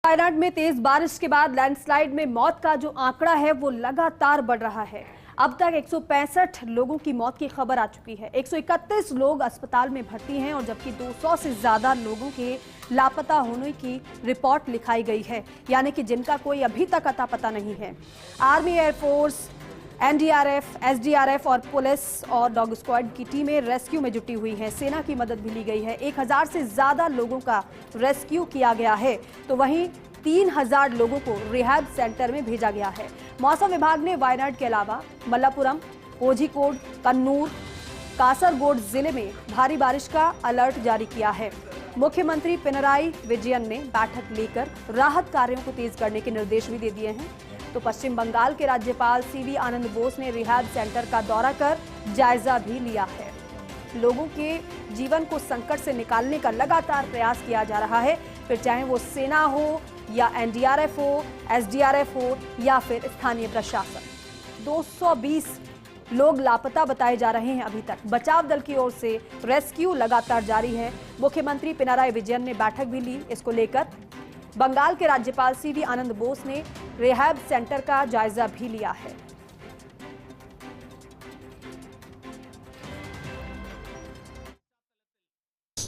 वायनाड में तेज बारिश के बाद लैंडस्लाइड में मौत का जो आंकड़ा है वो लगातार बढ़ रहा है। अब तक 165 लोगों की मौत की खबर आ चुकी है। 131 लोग अस्पताल में भर्ती हैं और जबकि 200 से ज्यादा लोगों के लापता होने की रिपोर्ट लिखाई गई है, यानी कि जिनका कोई अभी तक अता पता नहीं है। आर्मी, एयरफोर्स, एनडीआरएफ, एसडीआरएफ और पुलिस और डॉग स्क्वाड की टीमें रेस्क्यू में जुटी हुई हैं। सेना की मदद भी ली गई है। 1000 से ज्यादा लोगों का रेस्क्यू किया गया है, तो वहीं 3000 लोगों को रिहैब सेंटर में भेजा गया है। मौसम विभाग ने वायनाड के अलावा मल्लापुरम, कोझिकोड, कन्नूर, कासरगोड जिले में भारी बारिश का अलर्ट जारी किया है। मुख्यमंत्री पिनराई विजयन ने बैठक लेकर राहत कार्यों को तेज करने के निर्देश भी दे दिए हैं। तो पश्चिम बंगाल के राज्यपाल सीवी आनंद बोस ने रिहैब सेंटर का दौरा कर जायजा भी लिया है। लोगों के जीवन को संकट से निकालने का लगातार प्रयास किया जा रहा है, फिर चाहे वो सेना हो या एनडीआरएफ हो, एसडीआरएफ हो या फिर स्थानीय प्रशासन। 220 लोग लापता बताए जा रहे हैं। अभी तक बचाव दल की ओर से रेस्क्यू लगातार जारी है। मुख्यमंत्री पिनराई विजयन ने बैठक भी ली इसको लेकर। बंगाल के राज्यपाल सीवी आनंद बोस ने रिहैब सेंटर का जायजा भी लिया है।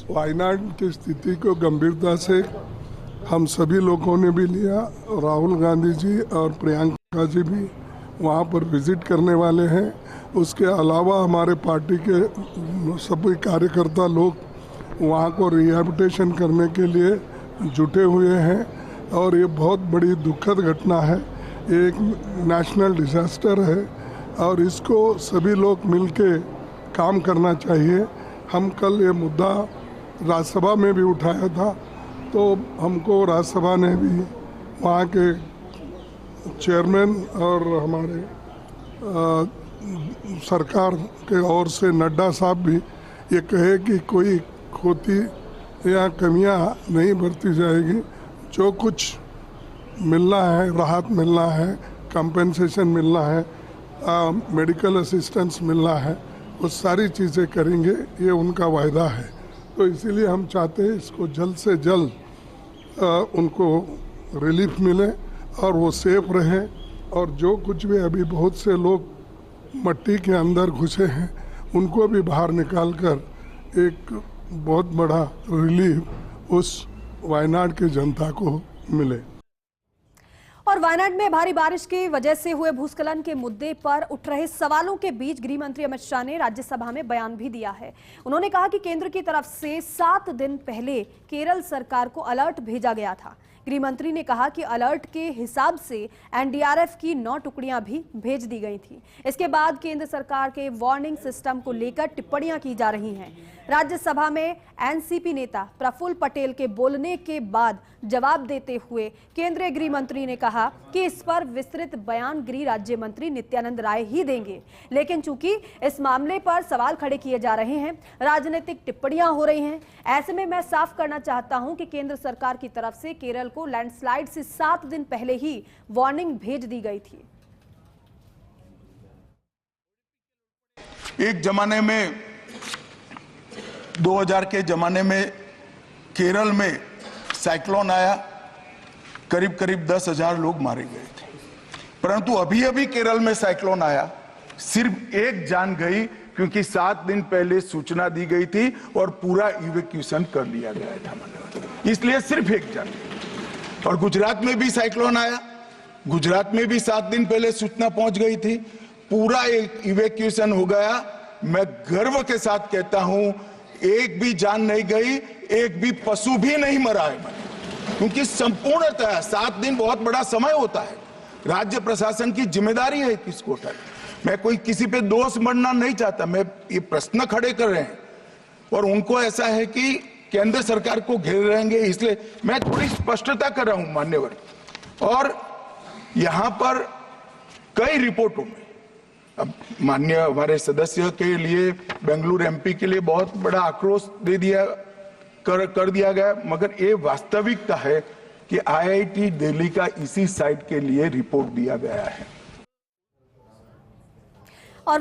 वायनाड की स्थिति को गंभीरता से हम सभी लोगों ने भी लिया। राहुल गांधी जी और प्रियंका जी भी वहां पर विजिट करने वाले हैं। उसके अलावा हमारे पार्टी के सभी कार्यकर्ता लोग वहां को रिहैबिलिटेशन करने के लिए जुटे हुए हैं और ये बहुत बड़ी दुखद घटना है। ये एक नेशनल डिजास्टर है और इसको सभी लोग मिलके काम करना चाहिए। हम कल ये मुद्दा राज्यसभा में भी उठाया था, तो हमको राज्यसभा ने भी वहाँ के चेयरमैन और हमारे सरकार के ओर से नड्डा साहब भी ये कहे कि कोई खोती या कमियां नहीं बरती जाएगी। जो कुछ मिलना है, राहत मिलना है, कंपेंसेशन मिलना है, मेडिकल असिस्टेंस मिलना है, वो सारी चीज़ें करेंगे, ये उनका वायदा है। तो इसीलिए हम चाहते हैं इसको जल्द से जल्द उनको रिलीफ मिले और वो सेफ रहें। और जो कुछ भी अभी बहुत से लोग मट्टी के अंदर घुसे हैं उनको भी बाहर निकाल कर एक बहुत बड़ा रिलीफ उस वायनाड की जनता को मिले। और वायनाड में भारी बारिश की वजह से हुए भूस्खलन के मुद्दे पर उठ रहे सवालों के बीच गृह मंत्री अमित शाह ने राज्यसभा में बयान भी दिया है। उन्होंने कहा कि केंद्र की तरफ से 7 दिन पहले केरल सरकार को अलर्ट भेजा गया था। गृह मंत्री ने कहा कि अलर्ट के हिसाब से एनडीआरएफ की 9 टुकड़ियां भी भेज दी गई थी। इसके बाद केंद्र सरकार के वार्निंग सिस्टम को लेकर टिप्पणियां की जा रही हैं। राज्यसभा में एनसीपी नेता प्रफुल्ल पटेल के बोलने के बाद जवाब देते हुए केंद्रीय गृह मंत्री ने कहा कि इस पर विस्तृत बयान गृह राज्य मंत्री नित्यानंद राय ही देंगे, लेकिन चूंकि इस मामले पर सवाल खड़े किए जा रहे हैं, राजनीतिक टिप्पणियां हो रही हैं, ऐसे में मैं साफ करना चाहता हूं कि केंद्र सरकार की तरफ से केरल को लैंडस्लाइड से 7 दिन पहले ही वार्निंग भेज दी गई थी। एक जमाने में 2000 के जमाने में केरल में साइक्लोन आया, करीब करीब 10,000 लोग मारे गए थे। परंतु अभी अभी केरल में साइक्लोन आया, सिर्फ एक जान गई क्योंकि 7 दिन पहले सूचना दी गई थी और पूरा इवैक्यूएशन कर लिया गया था, इसलिए सिर्फ एक जान गई। और गुजरात में भी साइक्लोन आया, गुजरात में भी 7 दिन पहले सूचना पहुंच गई थी, पूरा इवैक्यूएशन हो गया। मैं गर्व के साथ कहता हूं, एक भी जान नहीं गई, एक भी पशु भी नहीं मरा है, क्योंकि संपूर्णतः 7 दिन बहुत बड़ा समय होता है। राज्य प्रशासन की जिम्मेदारी है किसको उठाए। मैं कोई किसी पे दोष मढ़ना नहीं चाहता, मैं ये प्रश्न खड़े कर रहे हैं और उनको ऐसा है कि केंद्र सरकार को घेर रहेंगे, इसलिए मैं थोड़ी स्पष्टता कर रहा हूं मान्यवर। और यहां पर कई रिपोर्टों में अब माननीय हमारे सदस्य के लिए, बेंगलुरु एमपी के लिए बहुत बड़ा आक्रोश दे दिया कर दिया गया, मगर ये वास्तविकता है कि आईआईटी दिल्ली का इसी साइट के लिए रिपोर्ट दिया गया है। और